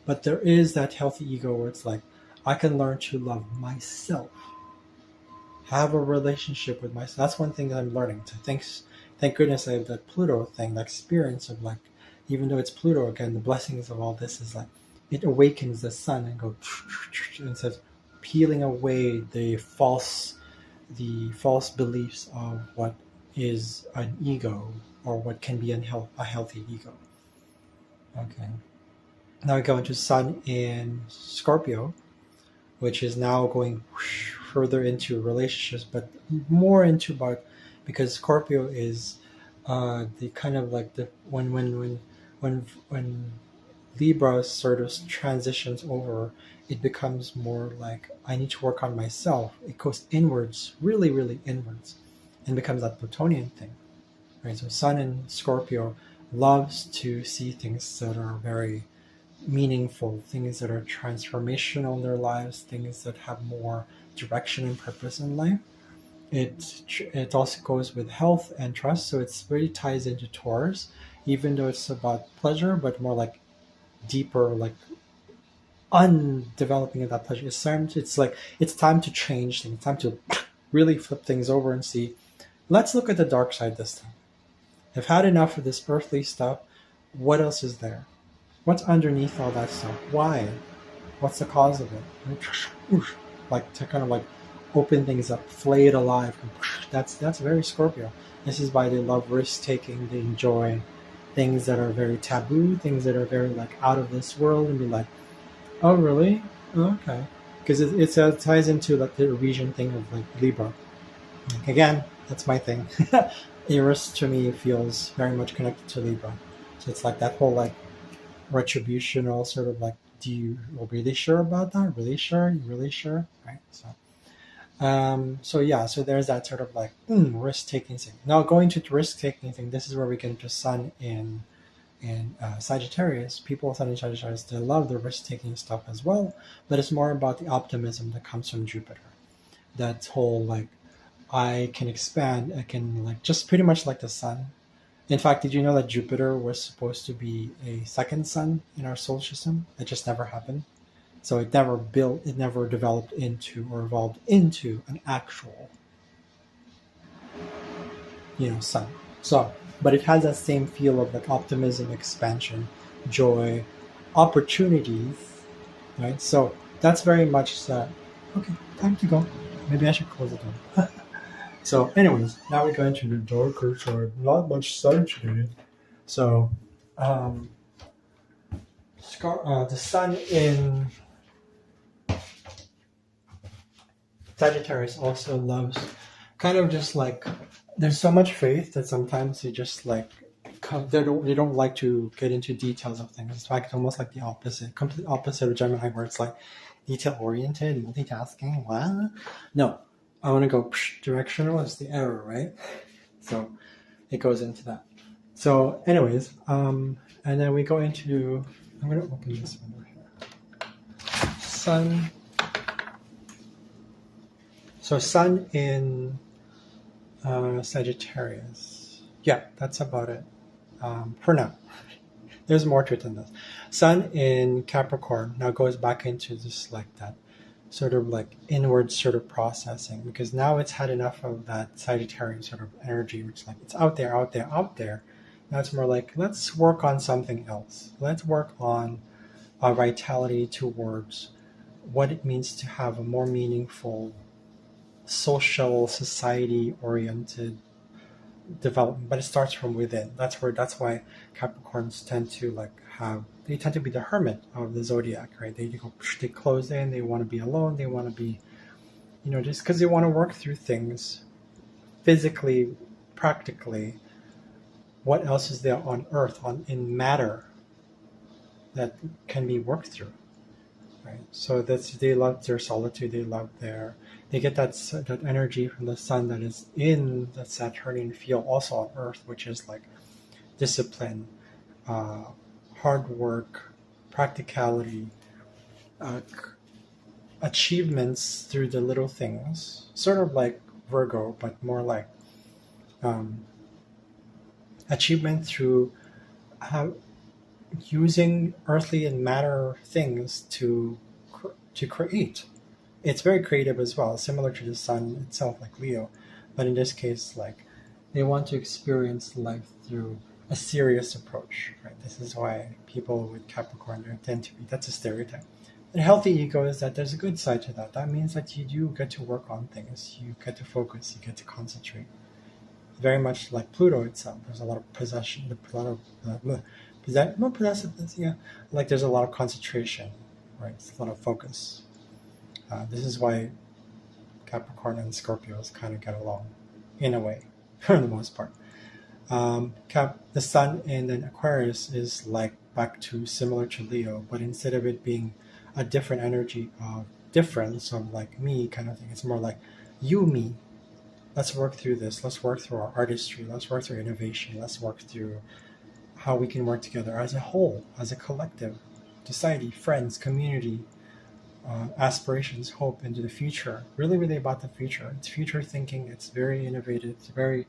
but there is that healthy ego where it's like, I can learn to love myself, have a relationship with myself. That's one thing that I'm learning. So thank goodness I have that Pluto thing, the experience of like, even though it's Pluto again, the blessings of all this is like, it awakens the sun and goes and says, peeling away the false beliefs of what is an ego or what can be a healthy ego. Okay. Now we go into Sun in Scorpio, which is now going further into relationships, but more into about, because Scorpio is the kind of like the when Libra sort of transitions over, it becomes more like, I need to work on myself. It goes inwards, really, really inwards, and becomes that Plutonian thing, right? So Sun in Scorpio loves to see things that are very meaningful, things that are transformational in their lives, things that have more direction and purpose in life. It also goes with health and trust, so it's really ties into Taurus, even though it's about pleasure, but more like deeper, like undeveloping of that pleasure. It's like it's time to change things, time to really flip things over and see. Let's look at the dark side this time. I've had enough of this earthly stuff. What else is there? What's underneath all that stuff? Why? What's the cause of it? Like to kind of like open things up, flay it alive. That's very Scorpio. This is why they love risk taking. They enjoy things that are very taboo, things that are very like out of this world, and be like, oh really? Oh, okay, because it ties into like the region thing of like Libra. Like, again, that's my thing. Eris to me feels very much connected to Libra, so it's like that whole like retributional sort of like, do you really sure about that? Really sure? You really sure? Right? So yeah, so there's that sort of like risk taking thing. Now going to risk taking thing, this is where we get into Sun in Sagittarius. People Sun in Sagittarius, they love the risk taking stuff as well, but it's more about the optimism that comes from Jupiter. That whole like, I can expand, I can like, just pretty much like the sun. In fact, did you know that Jupiter was supposed to be a second sun in our solar system? It just never happened. So it never developed into or evolved into an actual, sun. So, but it has that same feel of like optimism, expansion, joy, opportunities, right? So that's very much that. Okay, time to go. Maybe I should close it down. So, anyways, now we go into the darker side. Not much sun today. So, the sun in Sagittarius also loves kind of just like, there's so much faith that sometimes they just like they don't like to get into details of things. In fact, almost like the opposite, complete opposite of Gemini, where it's like detail oriented, multitasking. What? No, I want to go directional is the error, right? So it goes into that. So, anyways, and then we go into. I'm going to open this one over here. Sun. So Sun in Sagittarius. Yeah, that's about it for now. There's more to it than this. Sun in Capricorn now goes back into this like that sort of like inward sort of processing, because now it's had enough of that Sagittarian sort of energy, which is like it's out there, out there, out there. Now it's more like, let's work on something else. Let's work on our vitality towards what it means to have a more meaningful social, society-oriented development, but it starts from within. That's why Capricorns tend to they tend to be the hermit of the zodiac, right? They close in, they want to be alone, they want to be, just because they want to work through things physically, practically. What else is there on earth, in matter, that can be worked through, right? So they love their solitude, they get that energy from the sun that is in the Saturnian field, also on Earth, which is like discipline, hard work, practicality, achievements through the little things, sort of like Virgo, but more like achievement through using earthly and matter things to create. It's very creative as well, similar to the sun itself, like Leo, but in this case, like they want to experience life through a serious approach. Right. This is why people with Capricorn tend to be. That's a stereotype. And healthy ego is that there's a good side to that. That means that you do get to work on things. You get to focus. You get to concentrate. Very much like Pluto itself. There's a lot of possession, a lot of not possessiveness. Yeah, like there's a lot of concentration, right? It's a lot of focus. This is why Capricorn and Scorpios kind of get along, in a way, for the most part. The Sun in an Aquarius is like back to similar to Leo, but instead of it being a different energy of difference of like me kind of thing, it's more like you, me. Let's work through this. Let's work through our artistry. Let's work through innovation. Let's work through how we can work together as a whole, as a collective, society, friends, community, aspirations, hope into the future. Really, really about the future. It's future thinking. It's very innovative. It's very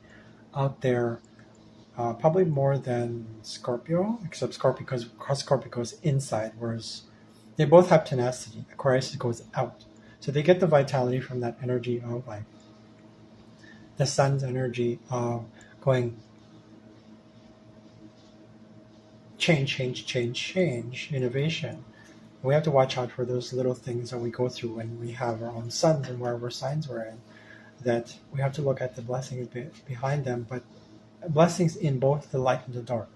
out there. Probably more than Scorpio, except Scorpio goes inside, whereas they both have tenacity. Aquarius goes out. So they get the vitality from that energy of like the sun's energy of going change, innovation. We have to watch out for those little things that we go through when we have our own suns and wherever signs we're in, that we have to look at the blessings behind them, but blessings in both the light and the dark,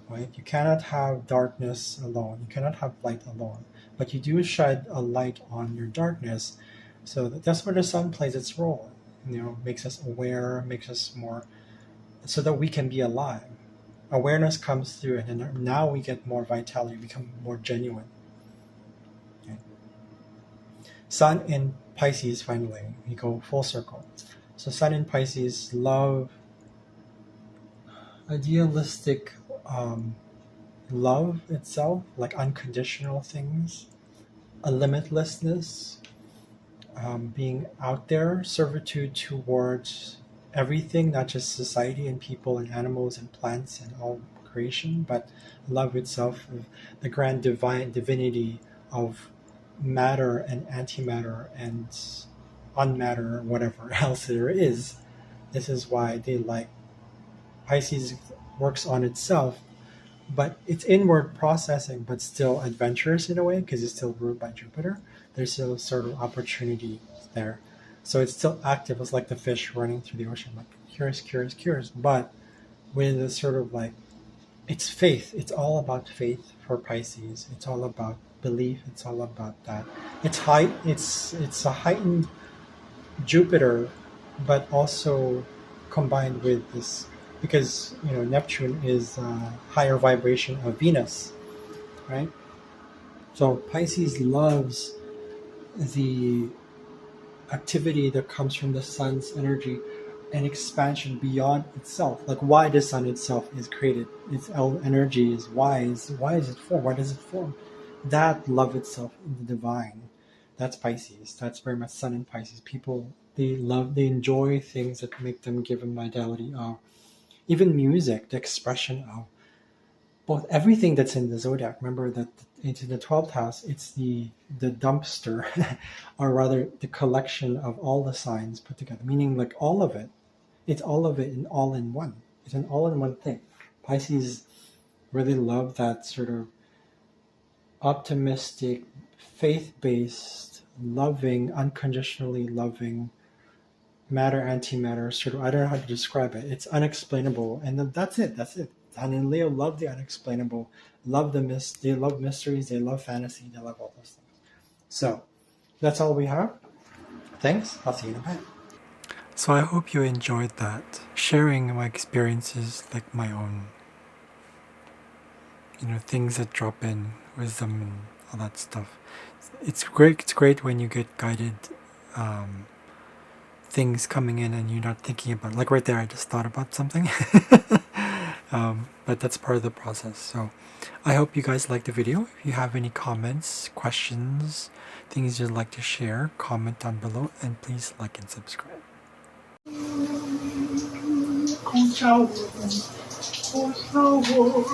right? You cannot have darkness alone. You cannot have light alone, but you do shed a light on your darkness. So that's where the sun plays its role. Makes us aware, makes us more, so that we can be alive. Awareness comes through it, and now we get more vitality, become more genuine. Okay. Sun in Pisces, finally, we go full circle. So Sun in Pisces, love, idealistic love itself, like unconditional things, a limitlessness, being out there, servitude towards everything, not just society and people and animals and plants and all creation, but love itself, the grand divinity of matter and antimatter and unmatter or whatever else there is. This is why they like Pisces works on itself, but it's inward processing, but still adventurous in a way because it's still ruled by Jupiter. There's still sort of opportunity there. So it's still active. It's like the fish running through the ocean, like curious. But with a sort of like, it's faith. It's all about faith for Pisces. It's all about belief. It's all about that. It's a heightened Jupiter, but also combined with this, because Neptune is a higher vibration of Venus, right? So Pisces loves the activity that comes from the sun's energy and expansion beyond itself. Like why the sun itself is created, its energy is why is it formed? Why does it form? That love itself in the divine. That's Pisces. That's very much Sun in Pisces. People, they enjoy things that make them give them vitality of even music, the expression of both everything that's in the zodiac. Remember that into the 12th house, it's the dumpster, or rather the collection of all the signs put together, meaning like all of it. It's all of it and all in one. It's an all in one thing. Pisces really love that sort of optimistic, faith-based, loving, unconditionally loving, matter, antimatter, sort of, I don't know how to describe it. It's unexplainable. And that's it. Han and Leo love the unexplainable, they love mysteries, they love fantasy, they love all those things. So that's all we have. Thanks. I'll see you in a bit. So I hope you enjoyed that. Sharing my experiences, like my own, things that drop in, wisdom and all that stuff. It's great when you get guided things coming in and you're not thinking about, like right there I just thought about something. But that's part of the process. So I hope you guys liked the video. If you have any comments, questions, things you'd like to share, comment down below, and please like and subscribe. for the world.